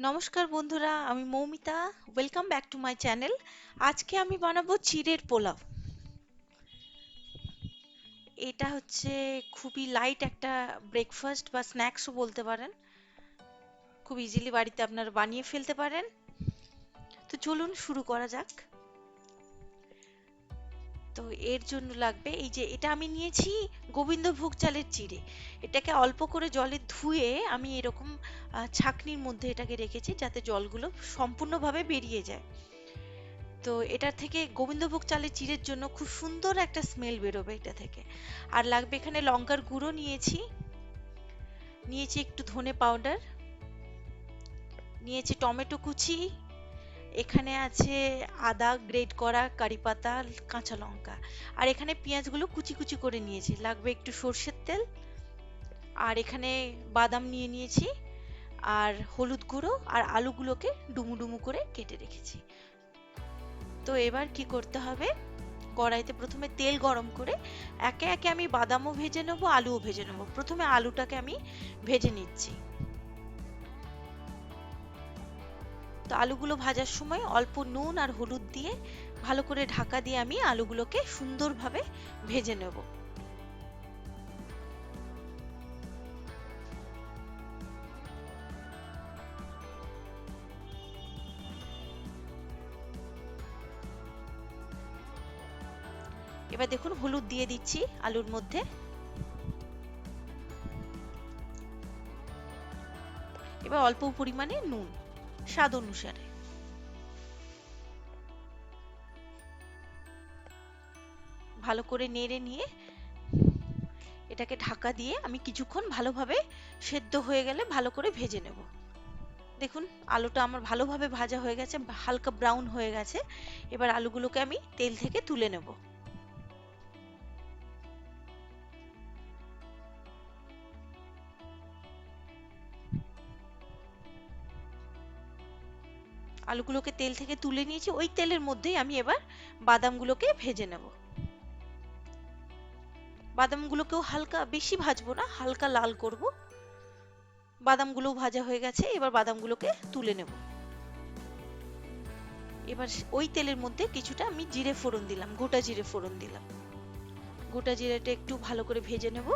নমস্কার বন্ধুরা, আমি Moumita. Welcome back to my channel. আজকে আমি বানাবো চিড়ের পোলাও। এটা হচ্ছে খুবই লাইট একটা ব্রেকফাস্ট বা স্ন্যাক্সও বলতে পারেন। খুব ইজিলি বাড়িতে আপনারা বানিয়ে ফেলতে পারেন। তো চলুন শুরু করা যাক। তো এর জন্য লাগবে এই যে এটা আমি নিয়েছি গোবিন্দভোগ চালের চিড়ে। এটাকে অল্প করে জলে ধুয়ে আমি এরকম ছাঁকনির মধ্যে এটাকে রেখেছি যাতে জলগুলো সম্পূর্ণভাবে বেরিয়ে যায়। তো এটা থেকে গোবিন্দভোগ চালের চিড়ের জন্য খুব সুন্দর একটা স্মেল বেরোবে এটা থেকে। আর লাগবে এখানে লঙ্কার গুঁড়ো নিয়েছি, নিয়েছি একটু ধনে পাউডার, নিয়েছি টমেটো কুচি, এখানে আছে আদা গ্রেট করা, কারি পাতা, কাঁচা লঙ্কা। আর এখানে পেঁয়াজগুলো কুচি কুচি করে নিয়েছি। লাগবে একটু সর্ষের তেল, আর এখানে বাদাম নিয়ে নিয়েছি, আর হলুদ গুঁড়ো, আর আলুগুলোকে ডুমু ডুমু করে কেটে রেখেছি। তো এবার কি করতে হবে, কড়াইতে প্রথমে তেল গরম করে একে একে আমি বাদামও ভেজে নেব, আলুও ভেজে নেব। প্রথমে আলুটাকে আমি ভেজে নিচ্ছি। তো আলুগুলো ভাজার সময় অল্প নুন আর হলুদ দিয়ে ভালো করে ঢাকা দিয়ে আমি আলুগুলোকে সুন্দরভাবে ভেজে নেব। এবার দেখুন হলুদ দিয়ে দিচ্ছি আলুর মধ্যে। এবার অল্প পরিমাণে নুন, স্বাদ অনুসারে। ভালো করে নেড়ে নিয়ে এটাকে ঢাকা দিয়ে আমি কিছুক্ষণ ভালোভাবে সেদ্ধ হয়ে গেলে ভালো করে ভেজে নেব। দেখুন আলুটা আমার ভালোভাবে ভাজা হয়ে গেছে, হালকা ব্রাউন হয়ে গেছে। এবার আলুগুলোকে আমি তেল থেকে তুলে নেব। আলুগুলোকে তেল থেকে তুলে নিয়েছি, ওই তেলের মধ্যেই আমি এবার বাদামগুলোকে ভেজে নেব। বাদামগুলোকেও হালকা, বেশি ভাজবো না, হালকা লাল করব। বাদামগুলোও ভাজা হয়ে গেছে, এবার বাদামগুলোকে তুলে নেব। এবার ওই তেলের মধ্যে কিছুটা আমি জিরে ফোড়ন দিলাম, গোটা জিরে ফোড়ন দিলাম। গোটা জিরেটা একটু ভালো করে ভেজে নেব।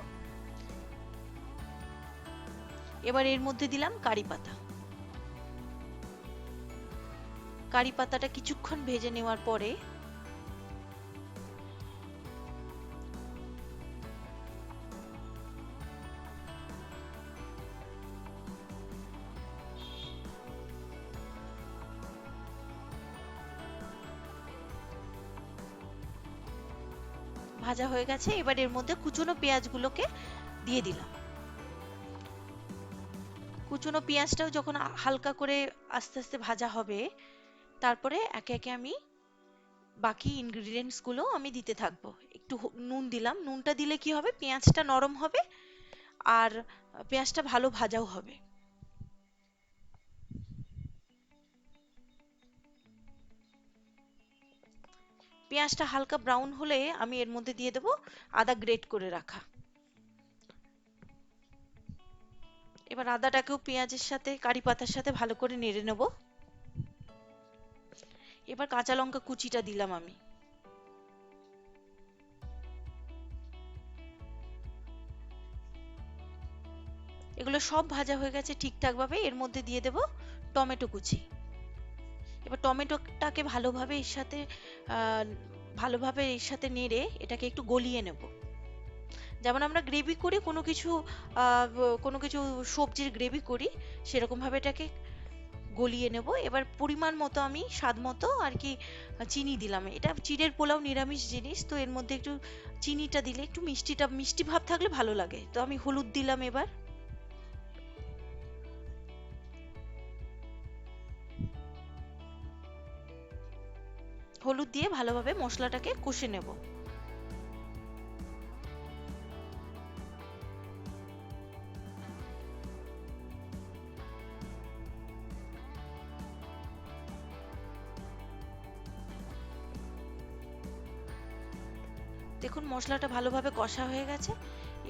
এবার এর মধ্যে দিলাম কারি পাতা। কারি পাতাটা কিছুক্ষণ ভেজে নেওয়ার পরে ভাজা হয়ে গেছে। এবার এর মধ্যে কুচনো পেঁয়াজগুলোকে দিয়ে দিলাম। কুচনো পেঁয়াজটাও যখন হালকা করে আস্তে আস্তে ভাজা হবে, তারপরে একে একে আমি বাকি ইনগ্রিডিয়েন্টস গুলো আমি দিতে থাকবো। একটু নুন দিলাম, নুনটা দিলে কি হবে, পেঁয়াজটা নরম হবে আর পেঁয়াজটা ভালো ভাজাও হবে। পেঁয়াজটা হালকা ব্রাউন হলে আমি এর মধ্যে দিয়ে দেবো আদা গ্রেট করে রাখা। এবার আদাটাকেও পেঁয়াজের সাথে, কারি পাতার সাথে ভালো করে নেড়ে নেব। এবার কাঁচা লঙ্কা কুচিটা দিলাম আমি। এগুলো সব ভাজা হয়ে গেছে ঠিকঠাক ভাবে। এর মধ্যে দিয়ে দেব টমেটো কুচি। এবার টমেটোটাকে আহ, ভালোভাবে এর সাথে নেড়ে এটাকে একটু গলিয়ে নেব। যেমন আমরা গ্রেভি করি কোনো কিছু, কোনো কিছু সবজির গ্রেভি করি, সেরকম ভাবে এটাকে গলিয়ে নেব। এবার পরিমাণ মতো আমি স্বাদ মতো আর কি চিনি দিলাম। এটা চিড়ের পোলাও নিরামিষ জিনিস, তো এর মধ্যে একটু চিনিটা দিলে একটু মিষ্টি ভাব থাকলে ভালো লাগে। তো আমি হলুদ দিলাম। এবার হলুদ দিয়ে ভালোভাবে মশলাটাকে কষে নেব। দেখুন মশলাটা ভালোভাবে কষা হয়ে গেছে।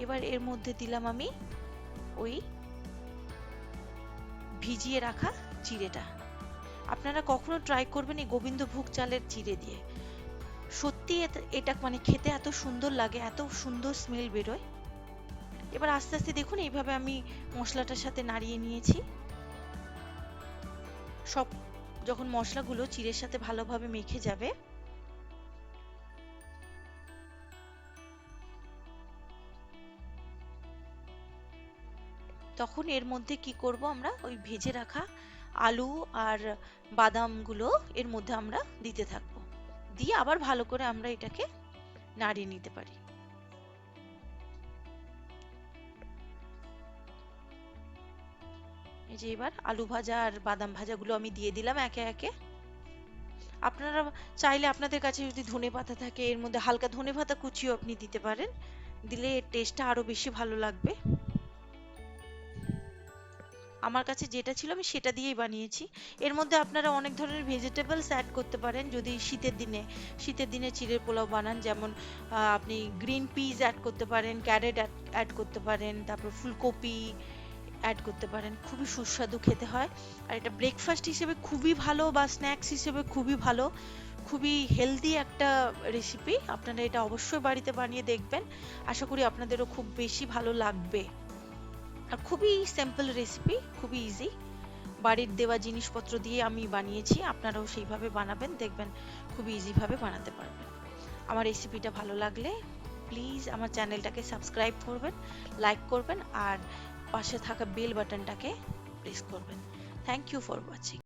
এবার এর মধ্যে দিলাম আমি ওই ভিজিয়ে রাখা চিড়েটা। আপনারা কখনো ট্রাই করবেন এই গোবিন্দভোগ চালের চিড়ে দিয়ে। সত্যি এটা মানে খেতে এত সুন্দর লাগে, এত সুন্দর স্মেল বেরোয়। এবার আস্তে আস্তে দেখুন এইভাবে আমি মশলাটার সাথে নাড়িয়ে নিয়েছি। সব যখন মশলাগুলো চিড়ের সাথে ভালোভাবে মেখে যাবে, তখন এর মধ্যে কি করব, আমরা ওই ভেজে রাখা আলু আর বাদামগুলো এর মধ্যে আমরা দিতে থাকবো। দিয়ে আবার ভালো করে আমরা এটাকে নাড়িয়ে নিতে পারি। এই যে এবার আলু ভাজা আর বাদাম ভাজাগুলো আমি দিয়ে দিলাম একে একে। আপনারা চাইলে আপনাদের কাছে যদি ধনেপাতা থাকে এর মধ্যে হালকা ধনেপাতা কুচিও আপনি দিতে পারেন, দিলে এর টেস্টটা আরো বেশি ভালো লাগবে। আমার কাছে যেটা ছিল আমি সেটা দিয়েই বানিয়েছি। এর মধ্যে আপনারা অনেক ধরনের ভেজিটেবলস অ্যাড করতে পারেন যদি শীতের দিনে চিড়ের পোলাও বানান। যেমন আপনি গ্রিন পিস অ্যাড করতে পারেন, ক্যারেট অ্যাড করতে পারেন, তারপর ফুলকপি অ্যাড করতে পারেন। খুবই সুস্বাদু খেতে হয়। আর এটা ব্রেকফাস্ট হিসেবে খুবই ভালো, বা স্ন্যাক্স হিসেবে খুবই ভালো। খুবই হেলদি একটা রেসিপি। আপনারা এটা অবশ্যই বাড়িতে বানিয়ে দেখবেন। আশা করি আপনাদেরও খুব বেশি ভালো লাগবে। আর খুবই সিম্পল রেসিপি, খুবই ইজি। বাড়ির দেওয়া জিনিসপত্র দিয়ে আমি বানিয়েছি, আপনারাও সেইভাবে বানাবেন, দেখবেন খুবই ইজি ভাবে বানাতে পারবেন। আমার রেসিপিটা ভালো লাগলে প্লিজ আমার চ্যানেলটাকে সাবস্ক্রাইব করবেন, লাইক করবেন আর পাশে থাকা বেল বাটনটাকে প্রেস করবেন। Thank you for watching.